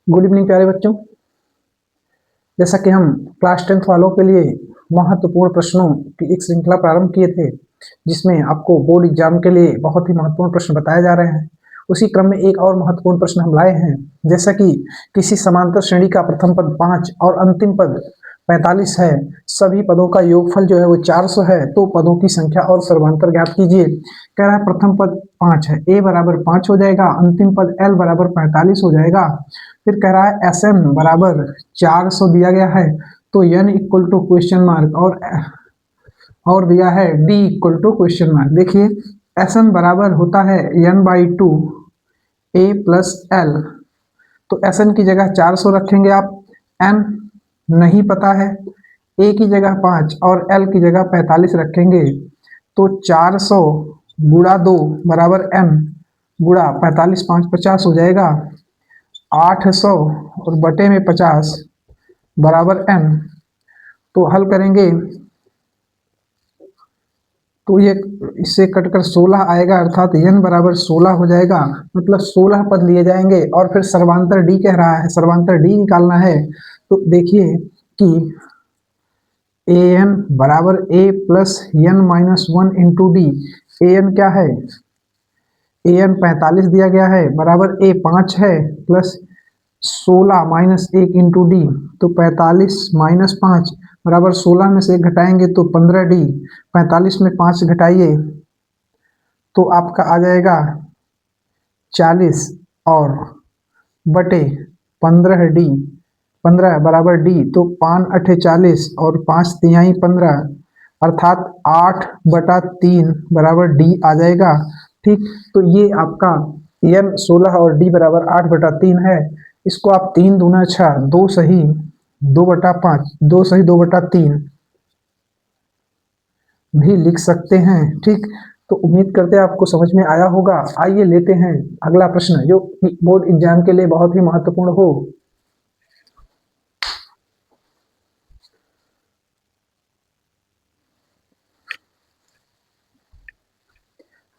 Good evening प्यारे बच्चों। जैसा कि हम क्लास 10th वालों के लिए महत्वपूर्ण प्रश्नों की एक श्रृंखला प्रारंभ किए थे, जिसमें आपको बोर्ड एग्जाम के लिए बहुत ही महत्वपूर्ण प्रश्न बताए जा रहे हैं। उसी क्रम में एक और महत्वपूर्ण प्रश्न हम लाए हैं, जैसा कि किसी समांतर श्रेणी का प्रथम पद 5 और अंतिम पद 45 है, सभी पदों का योगफल जो है वो 400 है, तो पदों की संख्या और सर्वांतर ज्ञात कीजिए। कह रहा है प्रथम पद 5 है, a बराबर 5 हो जाएगा, अंतिम पद l बराबर 45 हो जाएगा। फिर कह रहा है एस एन बराबर 400 दिया गया है, तो n equal to question mark और दिया है d equal to question mark. देखिए एस एन बराबर होता है n/2 a प्लस एल, तो एस एन की जगह 400 रखेंगे आप, n नहीं पता है, a की जगह 5 और l की जगह 45 रखेंगे, तो 400 गुणा 2 बराबर m गुणा 45 5 50 हो जाएगा, 800 और बटे में 50 बराबर n। तो हल करेंगे तो ये इससे कटकर 16 आएगा, अर्थात n बराबर 16 हो जाएगा, मतलब 16 पद लिए जाएंगे। और फिर सर्वांतर d कह रहा है, सर्वांतर d निकालना है, तो देखिए कि an बराबर a plus n minus 1 into D. an क्या है, an 45 दिया गया है, बराबर a 5 है, प्लस 16 माइनस 1 इंटू डी, तो 45 माइनस 5 बराबर 16 में से 1 घटाएंगे तो 15d, 45 में 5 घटाइए तो आपका आ जाएगा 40 और बटे 15d, 15 बराबर d, तो 5 अठे 40 और 5 तिहाई 15, अर्थात 8/3 बराबर d आ जाएगा। ठीक, तो ये आपका n 16 और d बराबर 8/3 है। इसको आप 3 दूना 6, 2 सही 2/5, 2 सही 2/3 भी लिख सकते हैं। ठीक, तो उम्मीद करते हैं आपको समझ में आया होगा। आइए लेते हैं अगला प्रश्न, जो बोर्ड एग्जाम के लिए बहुत ही महत्वपूर्ण हो।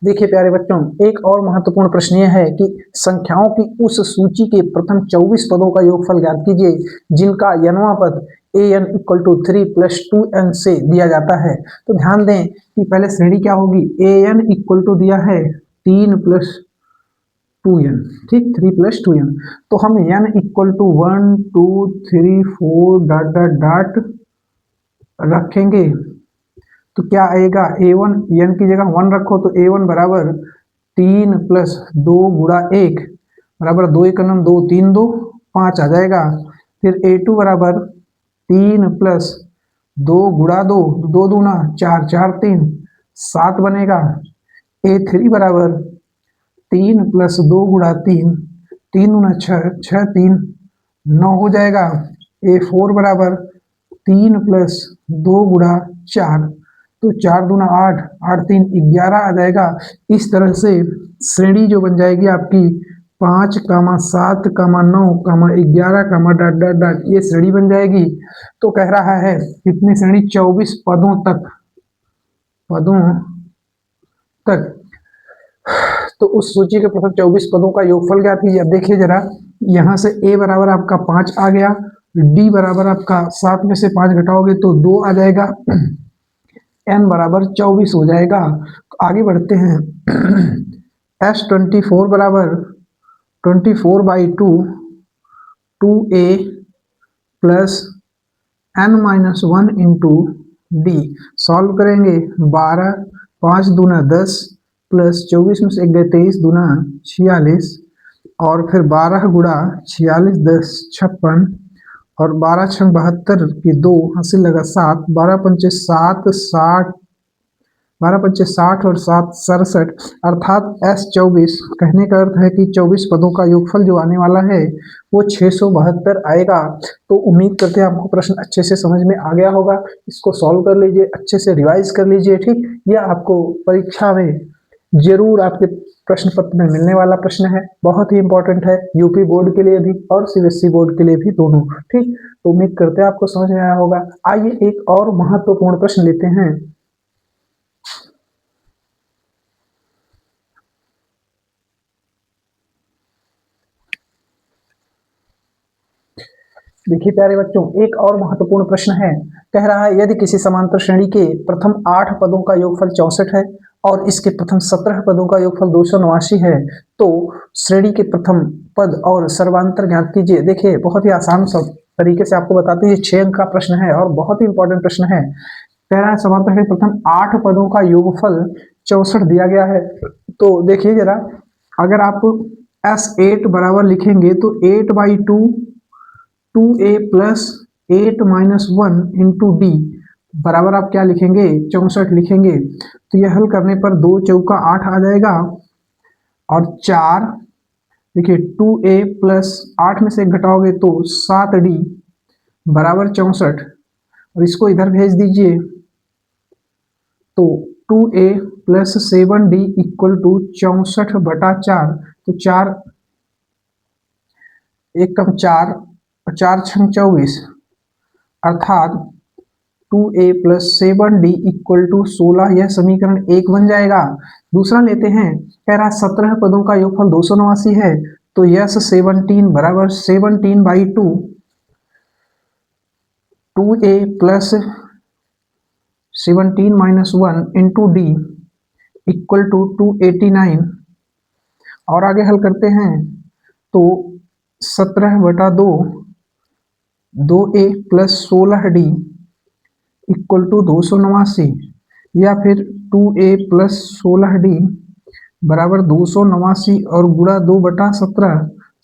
देखिए प्यारे बच्चों, एक और महत्वपूर्ण प्रश्न यह है कि संख्याओं की उस सूची के प्रथम 24 पदों का योगफल ज्ञात कीजिए, जिनका यनवा पद an equal to 3 plus 2n से दिया जाता है। तो ध्यान दें कि पहले श्रेणी क्या होगी, an इक्वल टू दिया है 3 प्लस 2n, ठीक 3 प्लस 2n, तो हम n equal to 1 2 3 4 dot dot dot रखेंगे, तो क्या आएगा a1, n की जगह 1 रखो, तो a1 बराबर 3 प्लस 2 गुणा 1 बराबर 2 1 9 2 3 2 5 आ जाएगा। फिर a2 बराबर 3 प्लस 2 गुणा 2, 2 दूना 4 4 3 7 बनेगा। a3 बराबर 3 प्लस 2 गुणा 3, 3 दूना 6 6 3 9 हो जाएगा। a4 बराबर 3 प्लस 2 गुणा 4, तो 4 दूना 8 8 3 11 आ जाएगा। इस तरह से श्रेणी जो बन जाएगी आपकी 5 7 9 11 डॉट डॉट डॉट, ये श्रेणी बन जाएगी। तो कह रहा है कितनी श्रेणी, 24 पदों तक। तो उस सूची के प्रथम 24 पदों का योगफल ज्ञात कीजिए। अब देखिए जरा, यहाँ से a बराबर आपका 5 आ गया, d बराबर आपका 7 में से 5 घटाओगे तो 2 आ जाएगा, n बराबर 24 हो जाएगा। आगे बढ़ते हैं S24 बराबर 24/2 2a plus n-1 into D. Solve करेंगे, 12 5 दूना 10 प्लस 24 में से 1 गए 23 दूना 46, और फिर 12 गुणा 46 10 56, और 12 6 72 की 2 हासिल लगा 7, 12 पंचे 7 60, 12 पंचे 60 और 7 67, अर्थात S24 कहने का अर्थ है कि 24 पदों का योगफल जो आने वाला है वो 672 आएगा। तो उम्मीद करते हैं आपको प्रश्न अच्छे से समझ में आ गया होगा। इसको सॉल्व कर लीजिए, अच्छे से रिवाइज कर लीजिए। ठीक, यह आपको परीक्षा में जरूर आपके प्रश्न पत्र में मिलने वाला प्रश्न है, बहुत ही इंपॉर्टेंट है, यूपी बोर्ड के लिए भी और सीबीएसई बोर्ड के लिए भी, दोनों। ठीक, तो उम्मीद करते हैं आपको समझ में आया होगा। आइए एक और महत्वपूर्ण प्रश्न लेते हैं। देखिए प्यारे बच्चों, एक और महत्वपूर्ण प्रश्न है। कह रहा है यदि किसी समांतर श्रेणी के प्रथम 8 पदों का योगफल 64 है और इसके प्रथम 17 पदों का योगफल 289 है, तो श्रेणी के प्रथम पद और सर्वांतर ज्ञात कीजिए। देखिए बहुत ही आसान सब तरीके से आपको बताते हैं, 6 अंक का प्रश्न है और बहुत ही इंपॉर्टेंट प्रश्न है। कह रहा है समांतर श्रेणी प्रथम 8 पदों का योगफल 64 दिया गया है। तो देखिए जरा, अगर आप S8 बराबर लिखेंगे तो 8/2 2a plus 8 minus 1 into D बराबर आप क्या लिखेंगे, 64 लिखेंगे। तो यह हल करने पर 2 चौका 8 आ जाएगा और 4, देखिए 2a प्लस 8 में से एक घटाओगे तो 7d बराबर 64 और इसको इधर भेज दीजिए तो 2a plus 7d equal to 64/4। तो 4 एक कम 4 और 4 छंग 24 अर्थात 2a plus 7d equal to 16। यह समीकरण 1 बन जाएगा। दूसरा लेते हैं, कह रहा 17 पदों का योगफल 289 है, तो यस 17 बराबर 17/2 2a plus 17 minus 1 into D equal to 289। और आगे हल करते हैं तो 17/2 2a plus 16d equal to 289 या फिर 2a प्लस 16d बराबर 289 और गुणा 2/17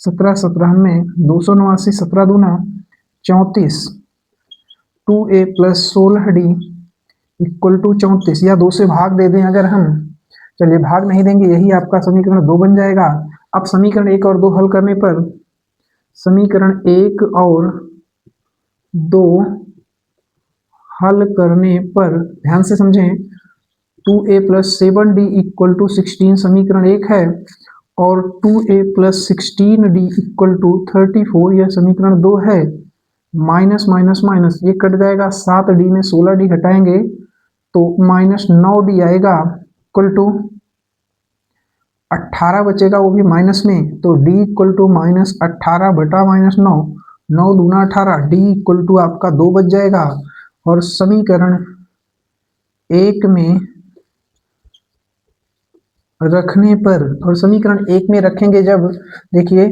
17 17 में 289 17 दूना 34 2a plus 16d equal to 34 या 2 से भाग दे दें अगर हम, चलिए भाग नहीं देंगे, यही आपका समीकरण 2 बन जाएगा। अब समीकरण 1 और 2 हल करने पर समीकरण 1 और 2 हल करने पर ध्यान से समझें, 2a plus 7d equal to 16 समीकरण 1 है और 2a plus 16d equal to 34 यह समीकरण 2 है। माइनस माइनस माइनस ये कट जाएगा, 7d में 16d घटाएंगे तो माइनस 9d आएगा इक्वल टू 18 बचेगा, वो भी माइनस में, तो d इक्वल टू माइनस 18/-9 9 दूना 18 d इक्वल टू आपका 2 बच जाएगा। और समीकरण 1 में रखने पर, और समीकरण 1 में रखेंगे जब, देखिए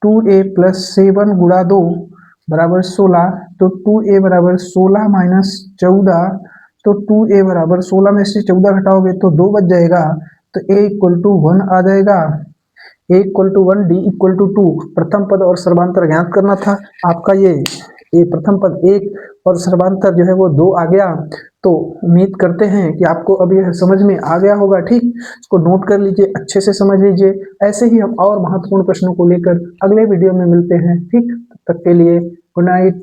2a प्लस 7 गुणा 2 बराबर 16, तो 2a बराबर 16 माइनस 14, तो 2a बराबर 16 में से 14 घटाओगे तो 2 बच जाएगा, तो a इक्वल टू 1 आ जाएगा। a equal to 1 d equal to 2 प्रथम पद और सर्वांतर ज्ञात करना था आपका। ये प्रथम पद 1 और सर्वांतर जो है वो 2 आ गया। तो उम्मीद करते हैं कि आपको अब यह समझ में आ गया होगा। ठीक, इसको नोट कर लीजिए, अच्छे से समझ लीजिए। ऐसे ही हम और महत्वपूर्ण प्रश्नों को लेकर अगले वीडियो में मिलते हैं। ठीक, तब तक के लिए गुड नाइट।